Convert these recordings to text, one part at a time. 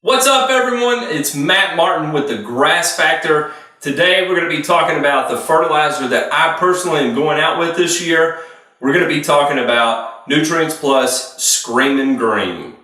What's up, everyone? It's Matt Martin with the Grass Factor. Today we're going to be talking about the fertilizer that I personally am going out with this year. We're going to be talking about Nutrients Plus Screamin Green.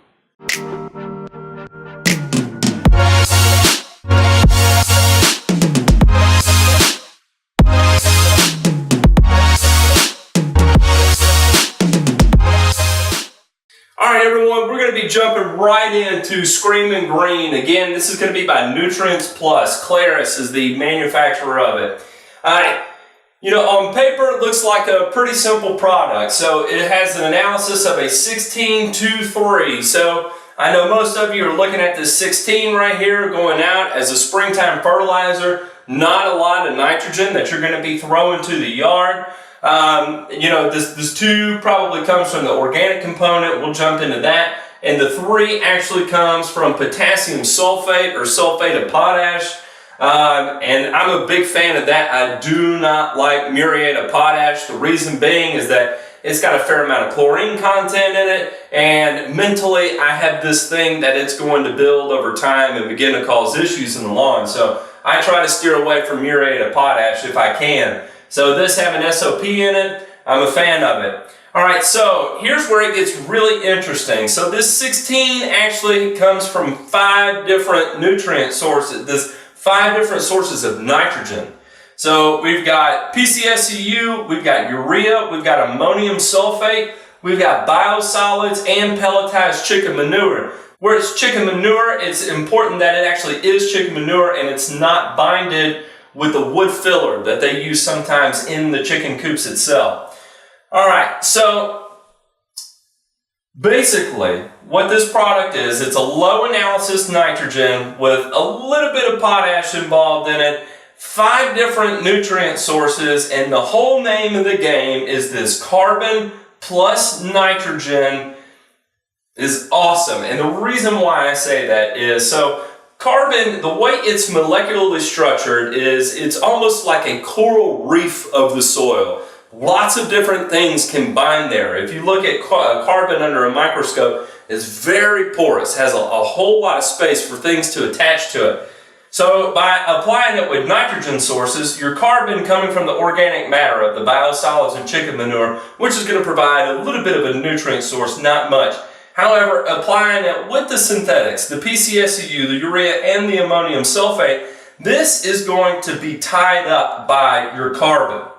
Alright everyone, we're going to be jumping right into Screamin Green. Again, this is going to be by Nutrients Plus. Claris is the manufacturer of it. On paper it looks like a pretty simple product. So it has an analysis of a 16:2:3. So I know most of you are looking at this 16 right here going out as a springtime fertilizer. Not a lot of nitrogen that you're going to be throwing to the yard. This 2 probably comes from the organic component. We'll jump into that. And the 3 actually comes from potassium sulfate or sulfate of potash. And I'm a big fan of that. I do not like muriate of potash. The reason being is that it's got a fair amount of chlorine content in it. And mentally, I have this thing that it's going to build over time and begin to cause issues in the lawn. So I try to steer away from muriate of potash if I can. So this having SOP in it, I'm a fan of it. All right, so here's where it gets really interesting. So this 16 actually comes from 5 different nutrient sources. There's 5 different sources of nitrogen. So we've got PCSU, we've got urea, we've got ammonium sulfate, we've got biosolids, and pelletized chicken manure. Where it's chicken manure, it's important that it actually is chicken manure and it's not binded with the wood filler that they use sometimes in the chicken coops itself. All right, so basically what this product is, it's a low analysis nitrogen with a little bit of potash involved in it, 5 different nutrient sources, and the whole name of the game is this carbon plus nitrogen is awesome. And the reason why I say that is, so carbon, the way it's molecularly structured is it's almost like a coral reef of the soil. Lots of different things can bind there. If you look at carbon under a microscope, it's very porous, has a whole lot of space for things to attach to it. So by applying it with nitrogen sources, your carbon coming from the organic matter of the biosolids and chicken manure, which is going to provide a little bit of a nutrient source, not much. However, applying it with the synthetics, the PCSU, the urea, and the ammonium sulfate, this is going to be tied up by your carbon.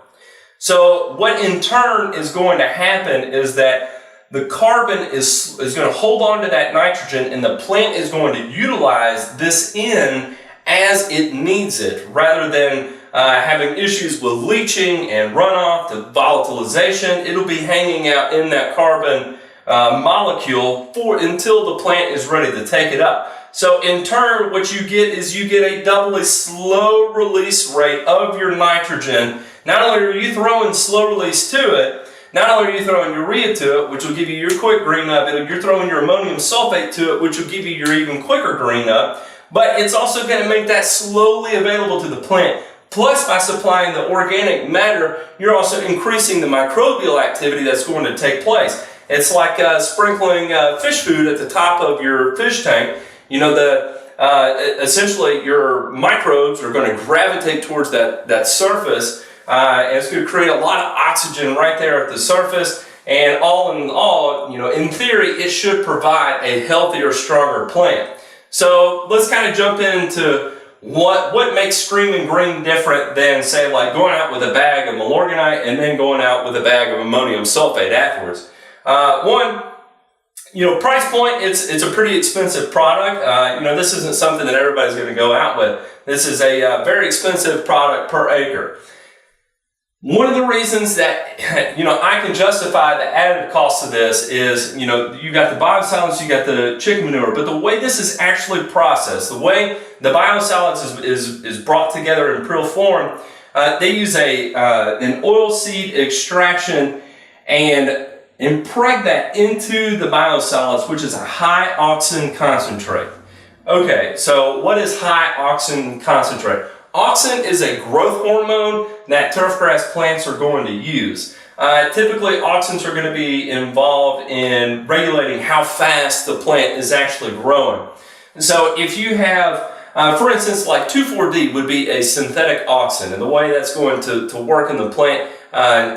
So what in turn is going to happen is that the carbon is going to hold on to that nitrogen and the plant is going to utilize this in as it needs it, rather than having issues with leaching and runoff, the volatilization. It'll be hanging out in that carbon molecule until the plant is ready to take it up. So in turn, what you get is you get a doubly slow release rate of your nitrogen. Not only are you throwing slow release to it, not only are you throwing urea to it, which will give you your quick green up, you're throwing your ammonium sulfate to it, which will give you your even quicker green up, but it's also going to make that slowly available to the plant. Plus, by supplying the organic matter, you're also increasing the microbial activity that's going to take place. It's like sprinkling fish food at the top of your fish tank. Essentially your microbes are going to gravitate towards that surface, and it's going to create a lot of oxygen right there at the surface. And all in all, in theory, it should provide a healthier, stronger plant. So let's kind of jump into what makes Screamin Green different than, say, like going out with a bag of Milorganite and then going out with a bag of ammonium sulfate afterwards. Price point, it's a pretty expensive product. This isn't something that everybody's going to go out with. This is a very expensive product per acre. One of the reasons that, I can justify the added cost of this is, you got the biosolids, you got the chicken manure, but the way this is actually processed, the way the biosolids is brought together in prill form, they use an oil seed extraction and impregnate that into the biosolids, which is a high auxin concentrate. Okay, so what is high auxin concentrate? Auxin is a growth hormone that turfgrass plants are going to use. Typically, auxins are going to be involved in regulating how fast the plant is actually growing. And so if you have, for instance, like 2,4-D would be a synthetic auxin, and the way that's going to work in the plant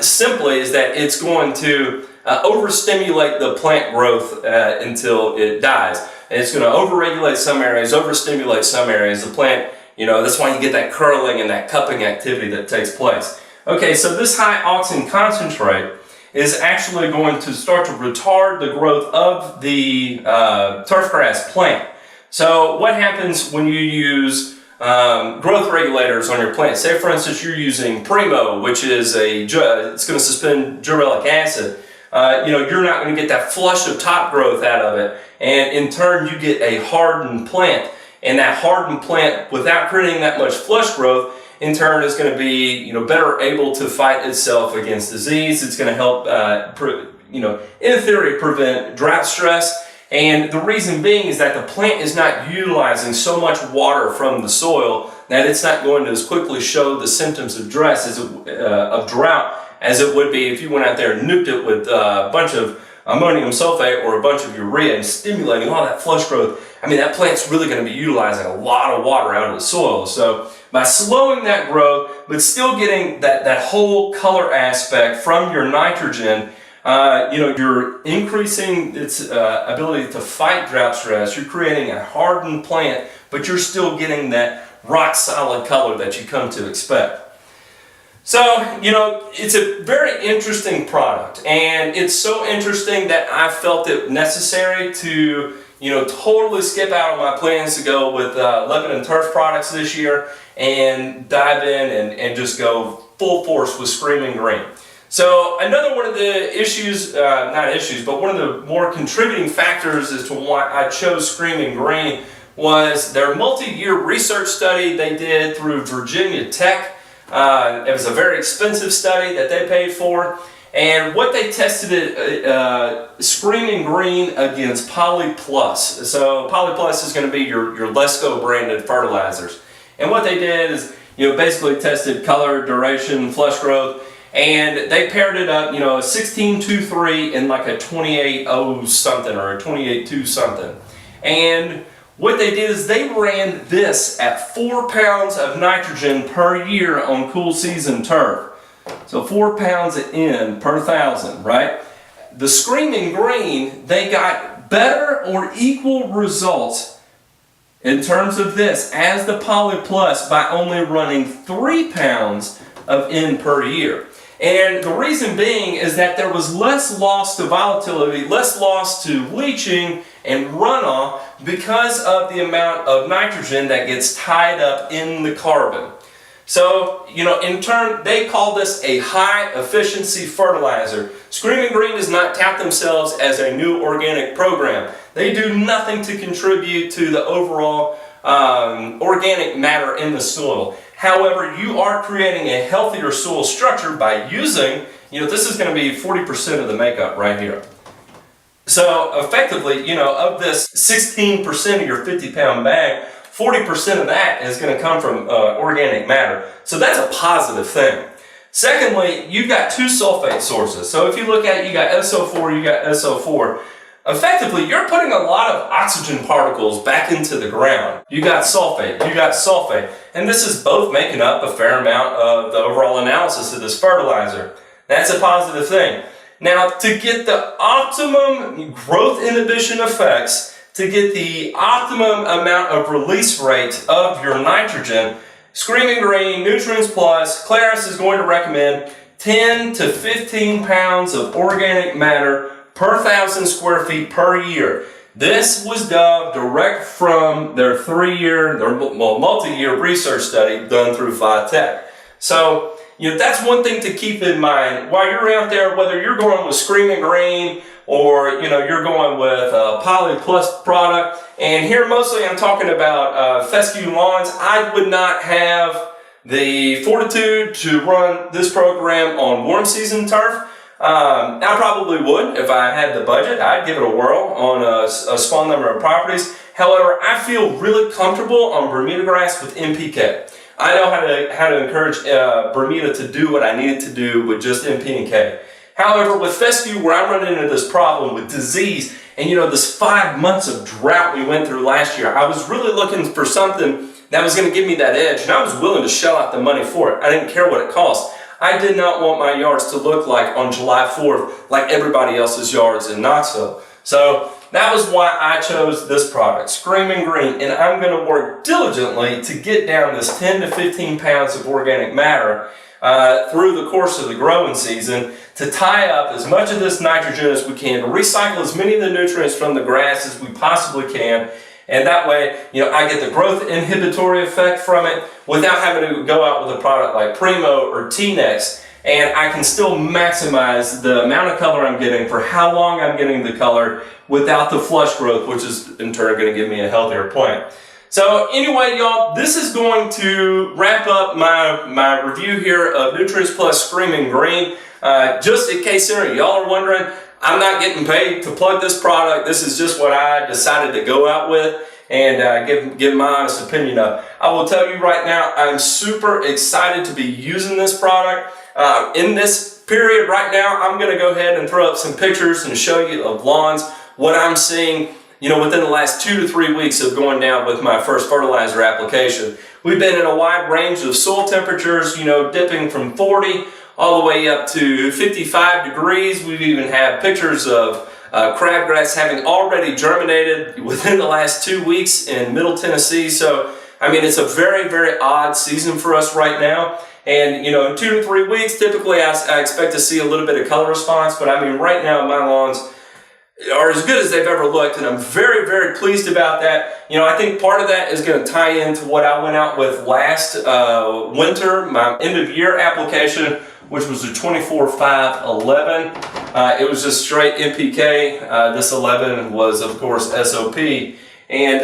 simply is that it's going to overstimulate the plant growth until it dies. And it's going to overregulate some areas, overstimulate some areas. The plant, that's why you get that curling and that cupping activity that takes place. Okay, so this high auxin concentrate is actually going to start to retard the growth of the turfgrass plant. So what happens when you use growth regulators on your plant? Say, for instance, you're using Primo, which is it's going to suspend gibberellic acid. You're not going to get that flush of top growth out of it, and in turn you get a hardened plant. And that hardened plant, without creating that much flush growth, in turn is going to be better able to fight itself against disease. It's going to help in theory prevent drought stress. And the reason being is that the plant is not utilizing so much water from the soil that it's not going to as quickly show the symptoms of drought as it would be if you went out there and nuked it with a bunch of ammonium sulfate or a bunch of urea and stimulating all that flush growth. I mean, that plant's really going to be utilizing a lot of water out of the soil. So by slowing that growth, but still getting that whole color aspect from your nitrogen, you're increasing its ability to fight drought stress. You're creating a hardened plant, but you're still getting that rock solid color that you come to expect. So, it's a very interesting product, and it's so interesting that I felt it necessary to, totally skip out on my plans to go with Lebanon turf products this year and dive in and just go full force with Screamin Green. So another one of the issues, but one of the more contributing factors as to why I chose Screamin Green was their multi-year research study they did through Virginia Tech. It was a very expensive study that they paid for, and what they tested Screamin Green against Poly Plus. So Poly Plus is going to be your Lesco branded fertilizers, and what they did is basically tested color, duration, flush growth, and they paired it up, a 16-2-3 and like a 28-0 something or a 28-2 something, and what they did is they ran this at 4 pounds of nitrogen per year on cool season turf. So 4 pounds in per 1,000, right? The Screamin Green, they got better or equal results in terms of this as the Poly Plus by only running 3 pounds of N per year. And the reason being is that there was less loss to volatility, less loss to leaching and runoff because of the amount of nitrogen that gets tied up in the carbon. So, in turn, they call this a high efficiency fertilizer. Screamin Green does not tout themselves as a new organic program. They do nothing to contribute to the overall organic matter in the soil. However, you are creating a healthier soil structure by using, this is going to be 40% of the makeup right here. So effectively, of this 16% of your 50-pound bag, 40% of that is going to come from organic matter. So that's a positive thing. Secondly, you've got 2 sulfate sources. So if you look at it, you got SO4, you got SO4. Effectively, you're putting a lot of oxygen particles back into the ground. You got sulfate, and this is both making up a fair amount of the overall analysis of this fertilizer. That's a positive thing. Now, to get the optimum growth inhibition effects, to get the optimum amount of release rate of your nitrogen, Screamin Green, Nutrients Plus, Claris is going to recommend 10 to 15 pounds of organic matter per 1,000 square feet per year. This was done direct from their multi-year research study done through Tech. So, that's one thing to keep in mind while you're out there, whether you're going with Screamin Green or, you're going with a Poly Plus product. And here mostly I'm talking about fescue lawns. I would not have the fortitude to run this program on warm season turf. I probably would if I had the budget. I'd give it a whirl on a small number of properties. However, I feel really comfortable on Bermuda grass with NPK. I know how to encourage Bermuda to do what I need it to do with just NP and K. However, with fescue, where I'm running into this problem with disease, And you know, this 5 months of drought we went through last year, I was really looking for something that was going to give me that edge, and I was willing to shell out the money for it. I didn't care what it cost. I did not want my yards to look like on July 4th like everybody else's yards in Knoxville. So that was why I chose this product, Screamin Green, and I'm going to work diligently to get down this 10 to 15 pounds of organic matter through the course of the growing season to tie up as much of this nitrogen as we can, to recycle as many of the nutrients from the grass as we possibly can. And that way, you know, I get the growth inhibitory effect from it without having to go out with a product like Primo or T-Nex. And I can still maximize the amount of color I'm getting for how long I'm getting the color without the flush growth, which is in turn going to give me a healthier plant. So anyway, y'all, this is going to wrap up my review here of Nutrients Plus Screamin Green. Just in case y'all are wondering, I'm not getting paid to plug this product. This is just what I decided to go out with and give my honest opinion of. I will tell you right now, I'm super excited to be using this product. In this period right now, I'm going to go ahead and throw up some pictures and show you of lawns, what I'm seeing, you know, within the last 2 to 3 weeks of going down with my first fertilizer application. We've been in a wide range of soil temperatures, you know, dipping from 40 all the way up to 55 degrees. We've even had pictures of crabgrass having already germinated within the last 2 weeks in Middle Tennessee. So, I mean, it's a very, very odd season for us right now. And, you know, in 2 to 3 weeks, typically I expect to see a little bit of color response. But, I mean, right now my lawns are as good as they've ever looked, and I'm very, very pleased about that. You know, I think part of that is going to tie into what I went out with last winter, my end-of-year application, which was a 24-5-11. It was just straight NPK. This 11 was, of course, SOP. And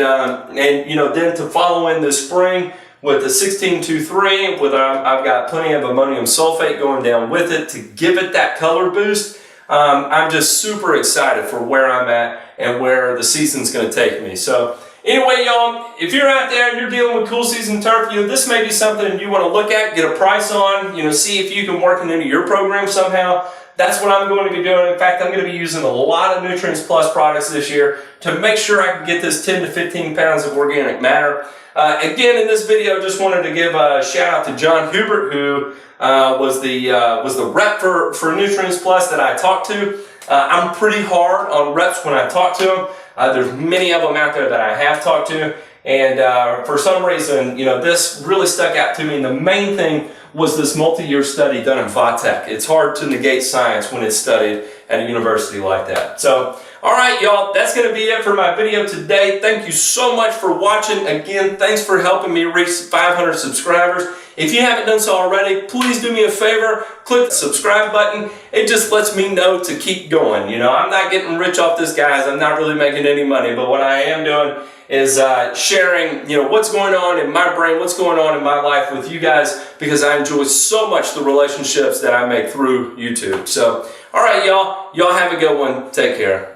you know, then to follow in this spring with the 16-2-3, with I've got plenty of ammonium sulfate going down with it to give it that color boost. I'm just super excited for where I'm at and where the season's going to take me. So anyway, y'all, if you're out there and you're dealing with cool season turf, you know, this may be something you want to look at, get a price on, you know, see if you can work it into your program somehow. That's what I'm going to be doing. In fact, I'm going to be using a lot of Nutrients Plus products this year to make sure I can get this 10 to 15 pounds of organic matter. Again, in this video, just wanted to give a shout out to John Hubert, who was the rep for Nutrients Plus that I talked to. I'm pretty hard on reps when I talk to them. There's many of them out there that I have talked to, and for some reason, you know, this really stuck out to me. And the main thing was this multi-year study done in Vatech. It's hard to negate science when it's studied at a university like that. So, all right, y'all, that's going to be it for my video today. Thank you so much for watching. Again, thanks for helping me reach 500 subscribers. If you haven't done so already, please do me a favor, click the subscribe button. It just lets me know to keep going. You know, I'm not getting rich off this, guys. I'm not really making any money, but what I am doing is sharing, you know, what's going on in my brain, what's going on in my life with you guys, because I enjoy so much the relationships that I make through YouTube. So, all right, y'all have a good one. Take care.